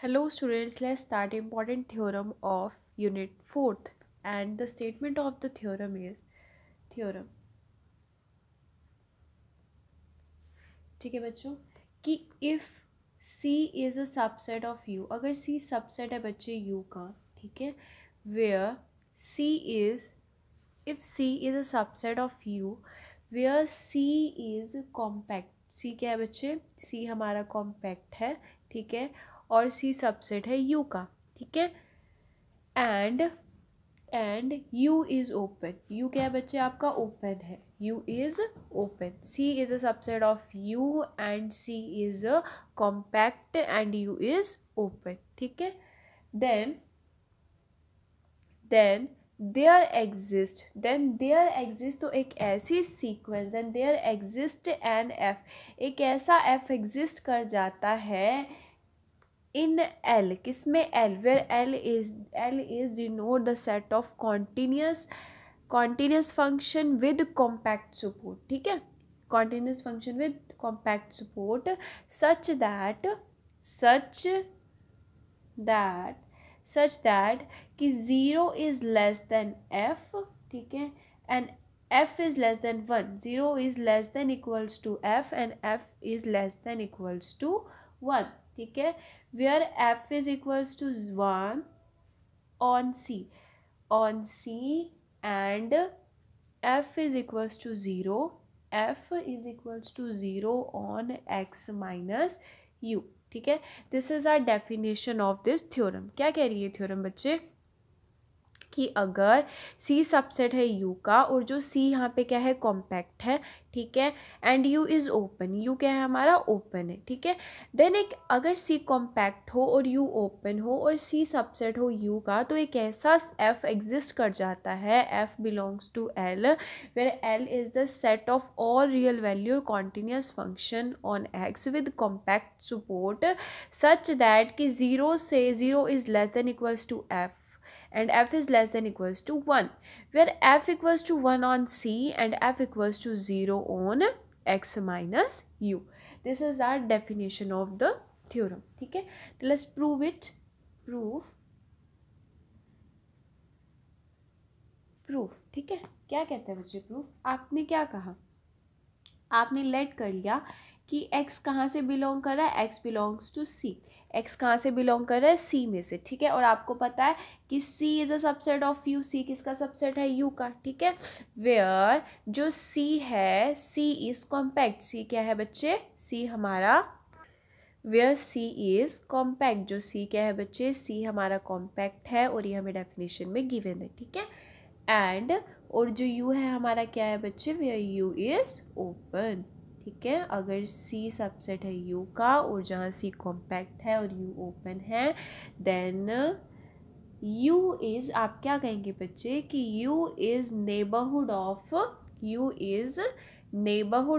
Hello students, let's start important theorem of unit 4th and the statement of the theorem is theorem ठीक है बच्चों कि if C is a subset of U, अगर C subset है बच्चे U का, ठीक है, where C is if C is a subset of U where C is compact, C क्या है बच्चे, C हमारा compact है, ठीक है, और C सबसेट है U का, ठीक है, and U is open, U क्या है बच्चे आपका ओपन है, U is open, C is a subset of U and C is a compact and U is open, ठीक है, देन देयर एग्जिस्ट तो एक ऐसी sequence and there exist an F, एक ऐसा एफ एग्जिस्ट कर जाता है इन L, किसमें L, where L is denote the set of continuous function with compact support, ठीक है, continuous function with compact support such that कि 0 is less than f, ठीक है, and f is less than 1, 0 is less than equals to f and f is less than equals to 1, ठीक है, where f is equals to 1 on C and f is equals to 0, f is equals to 0 on x minus u, ठीक है, this is our definition of this theorem. क्या कह रही है theorem बच्चे कि अगर C सबसेट है U का और जो C यहाँ पे क्या है कॉम्पैक्ट है, ठीक है, and U is open, U क्या है हमारा ओपन है, ठीक है, देन एक अगर C कॉम्पैक्ट हो और U ओपन हो और C सबसेट हो U का, तो एक ऐसा F एग्जिस्ट कर जाता है, F belongs to L where L is the set of all real value continuous function on X with compact support such that कि 0 से 0 is less than equals to F and f is less than equals to 1, where f equals to 1 on C and f equals to 0 on x minus u. This is our definition of the theorem, ठीक है, तो let's prove it. proof, ठीक है, क्या कहते हैं बच्चे proof, आपने क्या कहा, आपने लेट कर लिया कि x कहाँ से बिलोंग कर रहा है, x belongs to C, x कहाँ से बिलोंग कर रहा है C में से, ठीक है, और आपको पता है कि C is a subset of U, C किसका सबसेट है U का, ठीक है, वेयर जो C है C इज़ कॉम्पैक्ट, C क्या है बच्चे, C हमारा वेयर C इज़ कॉम्पैक्ट, जो C क्या है बच्चे, C हमारा कॉम्पैक्ट है और ये हमें डेफिनेशन में गिवन है, ठीक है, एंड और जो U है हमारा क्या है बच्चे, वेयर U इज़ ओपन, ठीक है, अगर C सबसेट है U का और जहाँ C कॉम्पैक्ट है और U ओपन है, देन U इज़, आप क्या कहेंगे बच्चे कि U is neighbourhood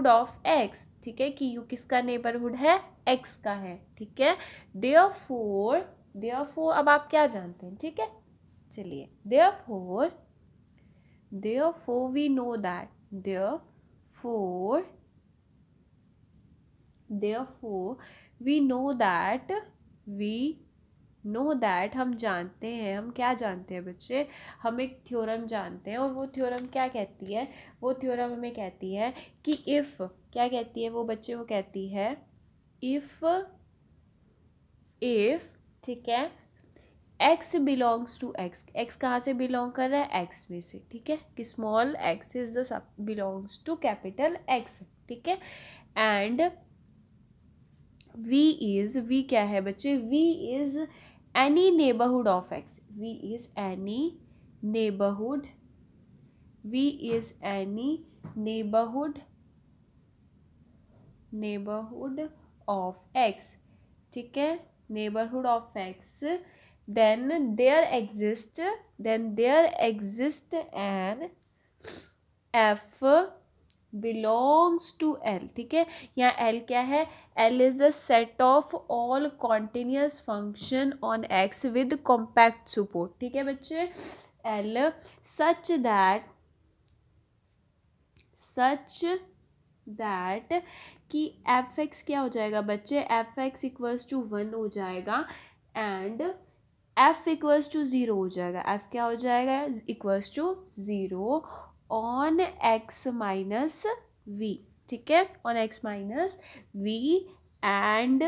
of X, ठीक है, कि U किसका नेबरहुड है, X का है, ठीक है, देयरफॉर अब आप क्या जानते हैं, ठीक है, चलिए therefore we know that therefore we know that हम जानते हैं, हम क्या जानते हैं बच्चे, हम एक थ्योरम जानते हैं और वो थ्योरम क्या कहती है, वो थ्योरम हमें कहती है कि इफ़, क्या कहती है वो बच्चे, वो कहती है इफ़ ठीक है x belongs to x, x कहाँ से बिलोंग कर रहा है x में से, ठीक है, कि small x is the belongs to capital x, ठीक है, एंड v क्या है बच्चे, v is any neighbourhood of x, v is any neighbourhood of x, ठीक है, neighbourhood of x, then there exists an f belongs to L, ठीक है, यहाँ L क्या है, L is the set of all continuous function on X with compact support, ठीक है बच्चे, L such that कि एफ एक्स क्या हो जाएगा बच्चे, एफ एक्स इक्वल्स टू 1 हो जाएगा and F equals to zero हो जाएगा, एफ क्या हो जाएगा, equals to zero on x minus V, ठीक है, on x minus V and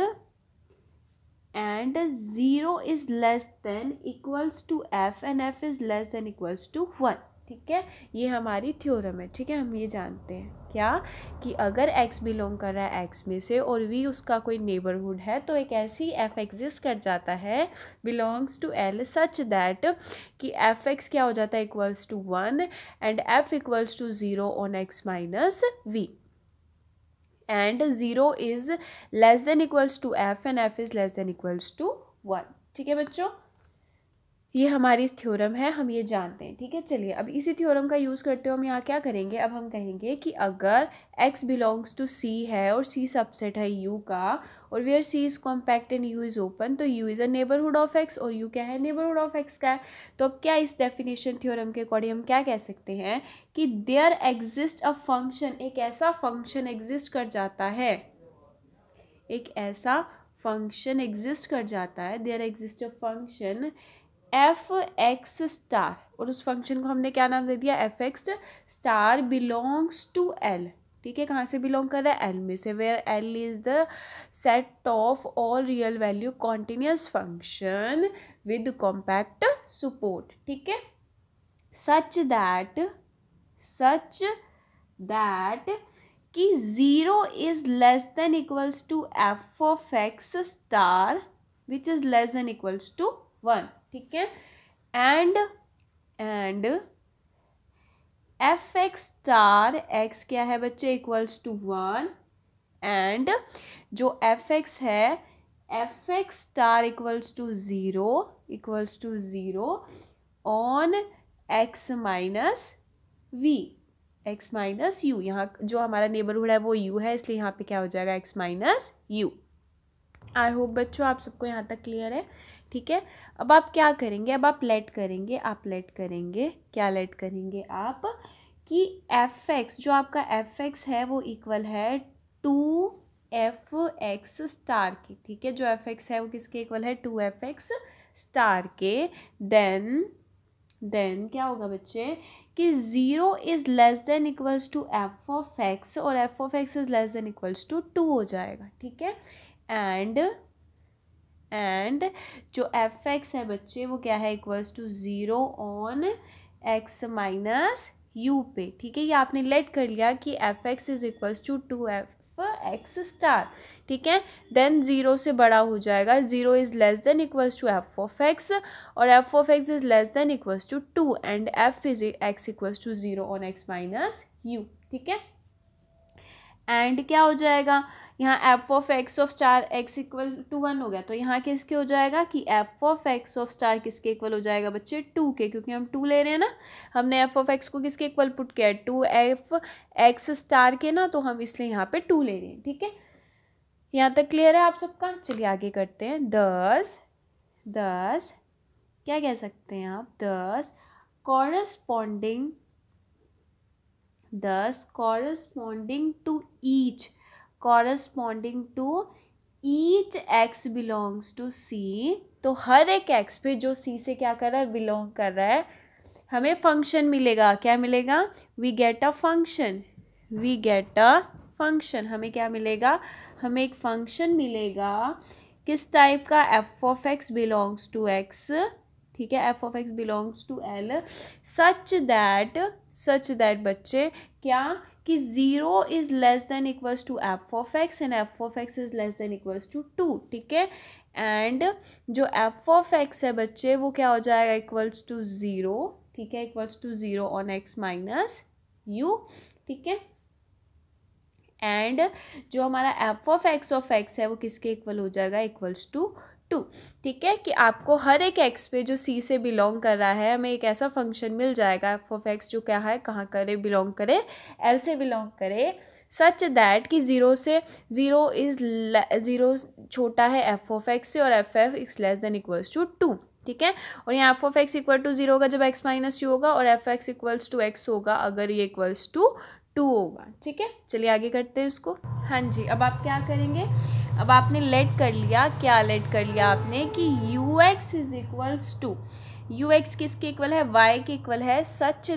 zero is less than equals to F and F is less than equals to one, ठीक है, ये हमारी थ्योरम है, ठीक है। हम ये जानते हैं क्या कि अगर x बिलोंग कर रहा है x में से और v उसका कोई नेबरहुड है तो एक ऐसी f एग्जिस्ट कर जाता है belongs to l such that कि एफ एक्स क्या हो जाता है, equals to one and f equals to zero on x minus v and zero is less than equals to F and F is less than equals to one, ठीक है बच्चों, ये हमारी थ्योरम है, हम ये जानते हैं, ठीक है। चलिए अब इसी थ्योरम का यूज़ करते हुए हम यहाँ क्या करेंगे, अब हम कहेंगे कि अगर x बिलोंग्स टू c है और c सबसेट है u का और where c is compact and u is open, तो u is a neighbourhood of x और u क्या है, नेबरहुड ऑफ x का है। तो अब क्या इस डेफिनेशन थ्योरम के अकॉर्डिंग हम क्या कह सकते हैं कि देयर एग्जिस्ट अ फंक्शन, एक ऐसा फंक्शन एग्जिस्ट कर जाता है, एक ऐसा फंक्शन एग्जिस्ट कर जाता है, there exist a function F x star, और उस फंक्शन को हमने क्या नाम दे दिया, F x star belongs to L, ठीक है, कहाँ से बिलोंग कर रहा है, एल में से, where L is the set of all real value continuous function with compact support, ठीक है, सच दैट कि zero is less than equals to F of X star which is less than equals to one, ठीक है, and F x star X क्या है बच्चे, equals to one and जो F X है F x star equals to zero on x minus V, X minus you, यहाँ जो हमारा नेबरहुड है वो यू है, इसलिए यहाँ पे क्या हो जाएगा, x minus you. I hope बच्चों आप सबको यहाँ तक क्लियर है, ठीक है। अब आप क्या करेंगे, अब आप लेट करेंगे, क्या लेट करेंगे आप कि एफ एक्स, जो आपका एफ एक्स है वो इक्वल है टू एफ एक्स स्टार के, ठीक है, जो एफ एक्स है वो किसके इक्वल है, टू एफ एक्स स्टार के, देन क्या होगा बच्चे कि zero is less than equals to F of x और f of x is less than equals to two हो जाएगा, ठीक है, एंड जो एफ एक्स है बच्चे वो क्या है, equals to zero on x minus u पे, ठीक है, ये आपने लेट कर लिया कि F x is equals to two f x star, ठीक है, देन ज़ीरो से बड़ा हो जाएगा, zero is less than equals to F of x और f of x is less than equals to two and F is x equals to zero on x minus you, ठीक है, and क्या हो जाएगा, यहाँ F of x of star X equal to one हो गया, तो यहाँ किसके हो जाएगा कि F of x of star किसके इक्वल हो जाएगा बच्चे, टू के, क्योंकि हम टू ले रहे हैं ना, हमने एफ ऑफ एक्स को किसके इक्वल पुट किया है, टू एफ एक्स स्टार के ना, तो हम इसलिए यहाँ पे टू ले रहे हैं, ठीक है, यहाँ तक क्लियर है आप सबका। चलिए आगे करते हैं, दस क्या कह सकते हैं आप, दस corresponding to each x belongs to c, तो हर एक x पे जो c से क्या कर रहा है, बिलोंग कर रहा है, हमें फंक्शन मिलेगा, क्या मिलेगा, we get a function, हमें क्या मिलेगा, हमें एक फंक्शन मिलेगा, किस टाइप का, F of X belongs to x, ठीक है, F of X belongs to L such that बच्चे क्या कि zero is less than equals to F of X and F of x is less than equals to two, ठीक है, and जो F of x है बच्चे वो क्या हो जाएगा, इक्वल्स टू ज़ीरो, ठीक है, equals to zero on x minus you, ठीक है, एंड जो हमारा एफ ऑफ एक्स है वो किसके इक्वल हो जाएगा, इक्वल्स टू टू, ठीक है, कि आपको हर एक एक्स पे जो सी से बिलोंग कर रहा है हमें एक ऐसा फंक्शन मिल जाएगा एफ ऑफ एक्स जो क्या है, कहाँ करे, बिलोंग करे, एल से बिलोंग करे, सच दैट कि ज़ीरो छोटा है एफ ऑफ एक्स से और F X less than equals to two, ठीक है, और यहाँ F of X equal to zero होगा जब एक्स माइनस यू होगा और F X equals to X होगा अगर ये इक्वल्स टू 2 होगा। ठीक है, चलिए आगे करते हैं इसको। हाँ जी, अब आप क्या करेंगे, अब आपने लेट कर लिया, क्या लेट कर लिया आपने कि you x is equals to, you X किसके इक्वल है, वाई के इक्वल है, सच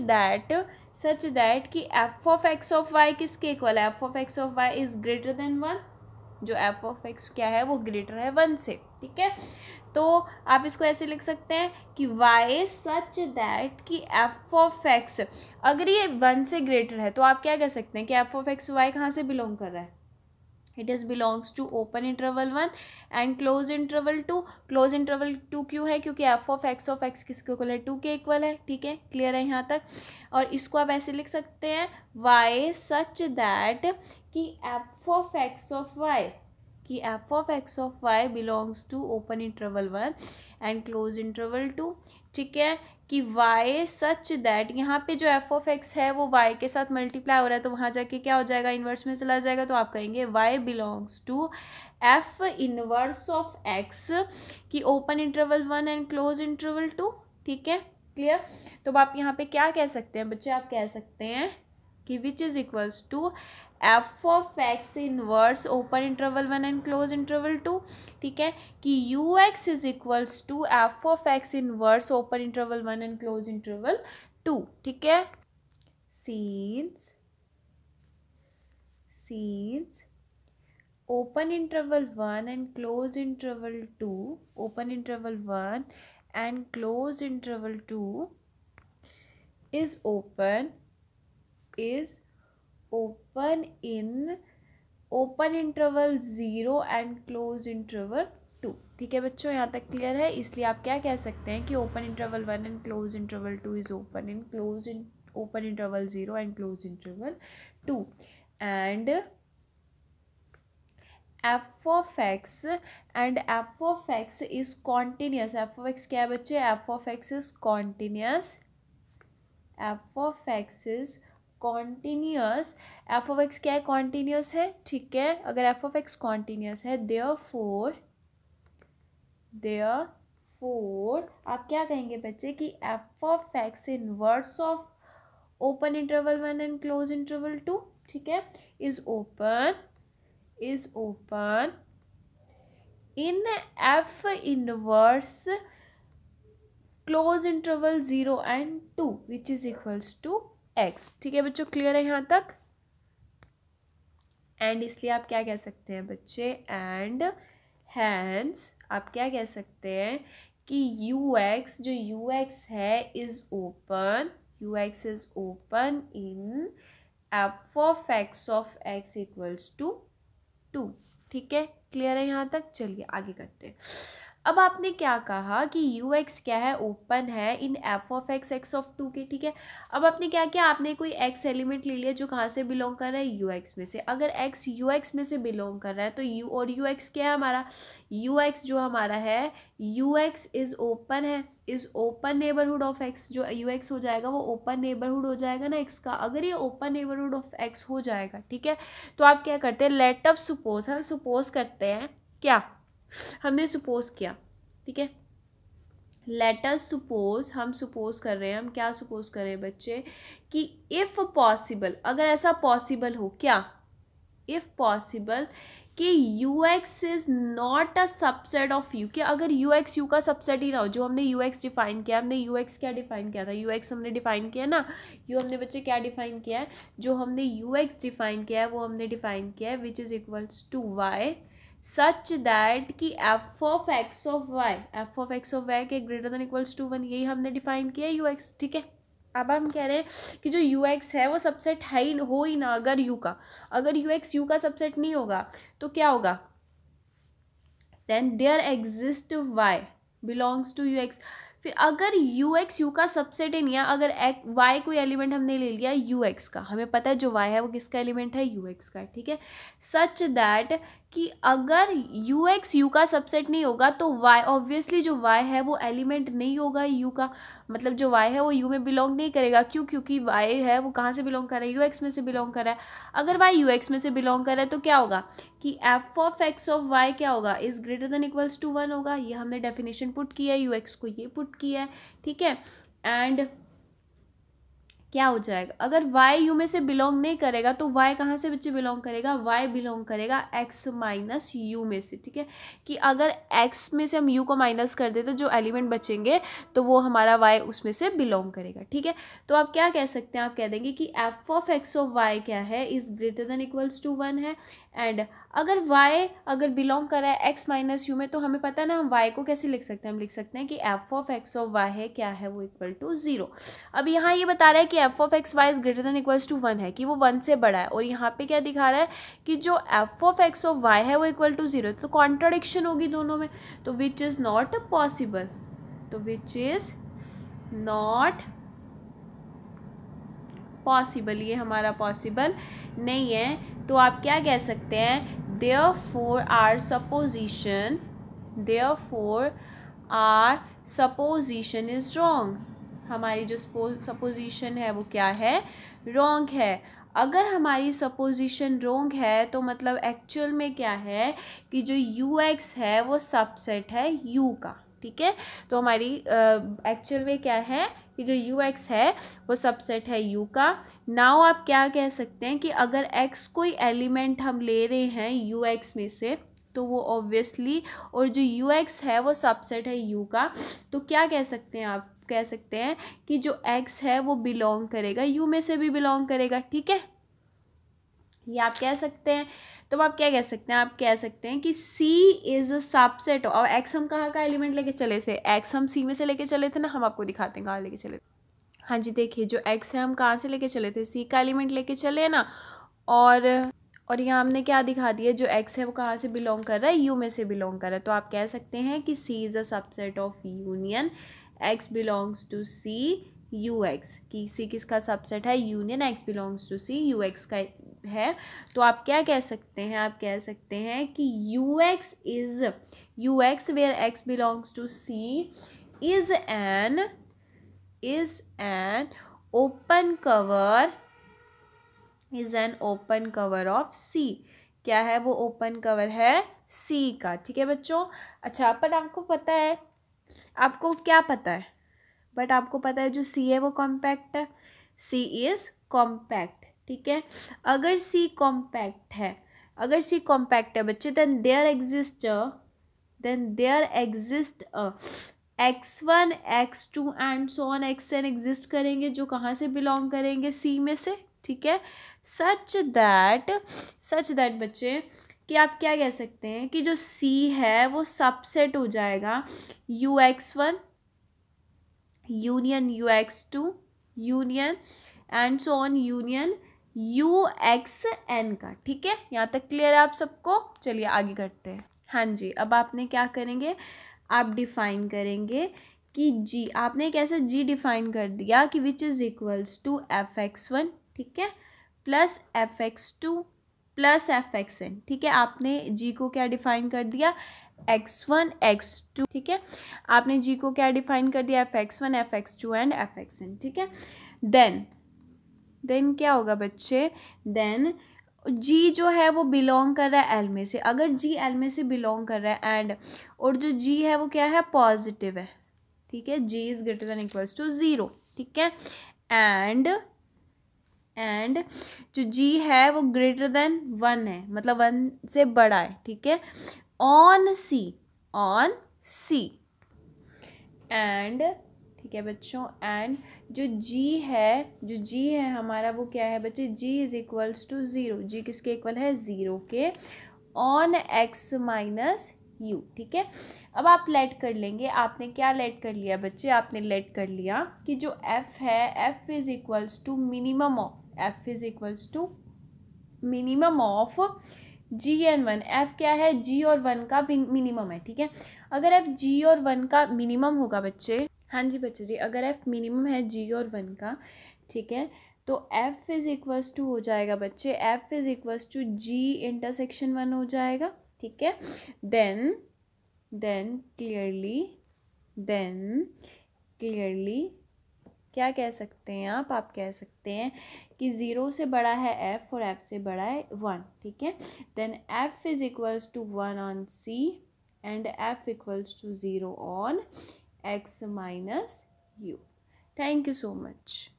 दैट कि F of x of Y किसके इक्वल है, F of x of Y is greater than 1, जो एफ ऑफ एक्स क्या है वो ग्रेटर है 1 से। ठीक है, तो आप इसको ऐसे लिख सकते हैं कि y सच दैट कि एफ ऑफ एक्स, अगर ये 1 से ग्रेटर है तो आप क्या कह सकते हैं कि एफ ऑफ एक्स वाई कहाँ से बिलोंग कर रहा है, it is belongs to open interval 1 and close interval 2। Close interval 2 क्यों है, क्योंकि एफ ऑफ एक्स किसके इक्वल है, 2 के इक्वल है। ठीक है, क्लियर है यहाँ तक। और इसको आप ऐसे लिख सकते हैं y सच दैट कि F of x of y, कि F of x of y belongs to open interval 1 and close interval 2। ठीक है, कि y सच दैट, यहाँ पे जो एफ ऑफ एक्स है वो y के साथ मल्टीप्लाई हो रहा है तो वहाँ जाके क्या हो जाएगा, इन्वर्स में चला जाएगा, तो आप कहेंगे y belongs to f inverse of x की open interval 1 and close interval 2। ठीक है, क्लियर। तो अब आप यहाँ पे क्या कह सकते हैं बच्चे, आप कह सकते हैं कि which is equals to F of x inverse open interval 1 and close interval 2। ठीक है, कि you x is equals to F of x inverse open interval 1 and close interval 2। ठीक है, since open interval 1 and close interval 2, open interval 1 and close interval 2 is open in open interval 0 and close interval 2। ठीक है बच्चों, यहाँ तक clear है। इसलिए आप क्या कह सकते हैं कि open interval 1 and close interval 2 is open in open interval 0 and close interval 2 and F of x is continuous. F of x क्या है बच्चे, F of x is continuous, F of x is continuous. F of x क्या है, continuous है। ठीक है, अगर F of x continuous है देयरफॉर आप क्या कहेंगे बच्चे कि F of x inverse of open interval 1 and close interval 2, ठीक है, is open in f inverse close interval 0 and 2 which is equals to x. ठीक है बच्चों, क्लियर है यहाँ तक। एंड इसलिए आप क्या कह सकते हैं बच्चे, एंड हैंस आप क्या कह सकते हैं कि यू एक्स, जो यू एक्स है is open, u x is open in f of x equals to 2। ठीक है, क्लियर है यहाँ तक। चलिए आगे करते हैं। अब आपने क्या कहा कि यू एक्स क्या है, ओपन है इन एफ ऑफ एक्स ऑफ 2 के। ठीक है, अब आपने क्या किया, आपने कोई एक्स एलिमेंट ले लिया जो कहाँ से बिलोंग कर रहा है, यू एक्स में से। अगर एक्स यू एक्स में से बिलोंग कर रहा है तो यू, और यू एक्स क्या है हमारा, यू एक्स जो हमारा है, यू एक्स इज ओपन है, is open neighbourhood of x. जो यू एक्स हो जाएगा वो ओपन नेबरहुड हो जाएगा ना एक्स का। अगर ये ओपन नेबरहुड ऑफ एक्स हो जाएगा, ठीक है, तो आप क्या करते हैं, लेट अस सपोज, हम सपोज करते हैं, क्या हमने सपोज किया, ठीक है, लेट अस सपोज, हम सपोज कर रहे हैं, हम क्या सपोज कर रहे हैं बच्चे कि इफ़ पॉसिबल, अगर ऐसा पॉसिबल हो, क्या, इफ़ पॉसिबल कि you x is not a subset of you, कि अगर यू एक्स यू का सबसेट ही ना हो। जो हमने यू एक्स डिफाइन किया, हमने यू एक्स क्या डिफाइन किया था, यू एक्स हमने डिफाइन किया ना, यू हमने बच्चे क्या डिफाइन किया है, जो हमने यू एक्स डिफाइन किया है वो हमने डिफाइन किया है which is equals to y such that कि F of x of y के ग्रेटर देन इक्वल्स टू 1, यही हमने डिफाइन किया है यू एक्स। ठीक है, अब हम कह रहे हैं कि जो यू एक्स है वो सबसेट है ही हो ही ना, अगर यू का, अगर यू एक्स यू का सबसेट नहीं होगा तो क्या होगा, then there exist y belongs to you x. फिर अगर यू एक्स यू का सबसेट ही नहीं है, अगर वाई कोई एलिमेंट हमने ले लिया यू एक्स का, हमें पता है जो वाई है वो किसका एलिमेंट है, यू एक्स का, ठीक है, सच दैट कि अगर यू एक्स यू का सबसेट नहीं होगा तो वाई, ऑब्वियसली जो वाई है वो एलिमेंट नहीं होगा यू का, मतलब जो वाई है वो यू में बिलोंग नहीं करेगा। क्यों, क्योंकि वाई है वो कहाँ से बिलोंग कर रहा है, यू एक्स में से बिलोंग कर रहा है। अगर वाई यू एक्स में से बिलोंग कर रहा है तो क्या होगा कि F of x of y क्या होगा, is greater than equals to 1 होगा। ये हमने डेफिनेशन पुट किया है, यू एक्स को ये पुट किया है, ठीक है। एंड क्या हो जाएगा, अगर y u में से बिलोंग नहीं करेगा तो y कहाँ से बच्चे बिलोंग करेगा, y बिलोंग करेगा x माइनस u में से, ठीक है। कि अगर x में से हम u को माइनस कर दे तो जो एलिमेंट बचेंगे तो वो हमारा y उसमें से बिलोंग करेगा, ठीक है। तो आप क्या कह सकते हैं, आप कह देंगे कि f of x of y क्या है, is greater than equals to 1 है। एंड अगर y अगर बिलोंग कर रहा है x माइनस यू में, तो हमें पता है ना हम y को कैसे लिख सकते हैं, हम लिख सकते हैं कि f of x of y है क्या है, वो इक्वल टू 0। अब यहाँ ये बता रहा है कि f of x y is greater than equals to 1 है, कि वो 1 से बड़ा है, और यहाँ पे क्या दिखा रहा है कि जो f of x of y है वो इक्वल टू 0, तो कॉन्ट्राडिक्शन होगी दोनों में, तो विच इज़ नॉट पॉसिबल, तो विच इज़ नॉट पॉसिबल, ये हमारा पॉसिबल नहीं है। तो आप क्या कह सकते हैं, therefore our supposition is wrong, हमारी जो सपोजिशन है वो क्या है, रॉन्ग है। अगर हमारी सपोजिशन रॉन्ग है तो मतलब एक्चुअल में क्या है कि जो यू एक्स है वो सबसेट है यू का, ठीक है। तो हमारी एक्चुअल में क्या है कि जो यू एक्स है वो सबसेट है यू का। नाउ आप क्या कह सकते हैं कि अगर एक्स कोई एलिमेंट हम ले रहे हैं यू एक्स में से, तो वो ऑब्वियसली, और जो यू एक्स है वो सबसेट है यू का, तो क्या कह सकते हैं, आप कह सकते हैं कि जो x है वो बिलोंग करेगा u में से भी बिलोंग करेगा, ठीक है, ये आप कह सकते हैं। तो आप क्या कह सकते हैं, आप कह सकते हैं कि c इज अ सबसेट, और x हम कहाँ का एलिमेंट लेके चले थे, x हम c में से लेके चले थे ना, हम आपको दिखाते हैं कहाँ लेके चले थे। हाँ जी, देखिए जो x है हम कहाँ से लेके चले थे, c का एलिमेंट लेके चले ना, और यहाँ हमने क्या दिखा दिया, जो x है वो कहाँ से बिलोंग कर रहा है, u में से बिलोंग कर रहा है। तो आप कह सकते हैं कि c is a subset of union x belongs to c u x, कि c किसका सबसेट है, union x belongs to c u x का है। तो आप क्या कह सकते हैं, आप कह सकते हैं कि you x where x belongs to c is an open cover of C, क्या है वो ओपन कवर है C का, ठीक है बच्चों। अच्छा, पर आपको पता है, आपको क्या पता है, बट आपको पता है जो C है वो कॉम्पैक्ट है, C इज कॉम्पैक्ट, ठीक है। अगर C कॉम्पैक्ट है बच्चे, then there exist x1 x2 and so on xn exist करेंगे, जो कहाँ से बिलोंग करेंगे, C में से, ठीक है। सच दैट बच्चे कि आप क्या कह सकते हैं कि जो C है वो सबसेट हो जाएगा ux1 union ux2 union and so on union uxn का, ठीक है। यहाँ तक क्लियर है आप सबको, चलिए आगे करते हैं। हाँ जी, अब आपने क्या करेंगे, आप डिफाइन करेंगे कि g, आपने कैसे g डिफाइन कर दिया कि विच इज़ इक्वल्स टू fx1, ठीक है, प्लस fx2 प्लस fxn, ठीक है। आपने g को क्या डिफाइन कर दिया, x1 x2, ठीक है। आपने g को क्या डिफाइन कर दिया, fx1 fx2 एंड fxn, ठीक है। देन क्या होगा बच्चे, देन g जो है वो बिलोंग कर रहा है l में से, अगर g l में से बिलोंग कर रहा है एंड, और जो g है वो क्या है, पॉजिटिव है, ठीक है, g is greater than equals to 0, ठीक है। एंड जो g है वो ग्रेटर देन 1 है, मतलब 1 से बड़ा है, ठीक है, ऑन c एंड, ठीक है बच्चों, एंड जो g है हमारा वो क्या है बच्चे, g is equals to 0, g किसके इक्वल है, 0 के, ऑन x माइनस u, ठीक है। अब आप लेट कर लेंगे, आपने क्या लेट कर लिया बच्चे, आपने लेट कर लिया कि जो f है, f is equals to minimum of g and 1, f क्या है, g और 1 का मिनिमम है, ठीक है। अगर f g और 1 का मिनिमम होगा बच्चे, हाँ जी बच्चे जी, अगर f मिनिमम है g और 1 का, ठीक है, तो f इज इक्वल्स टू हो जाएगा बच्चे, f is equals to g intersection 1 हो जाएगा, ठीक है। देन क्लियरली क्या कह सकते हैं आप कह सकते हैं कि 0 से बड़ा है f और f से बड़ा है 1, ठीक है। Then f is equals to 1 on c and f equals to 0 on x minus u। Thank you so much.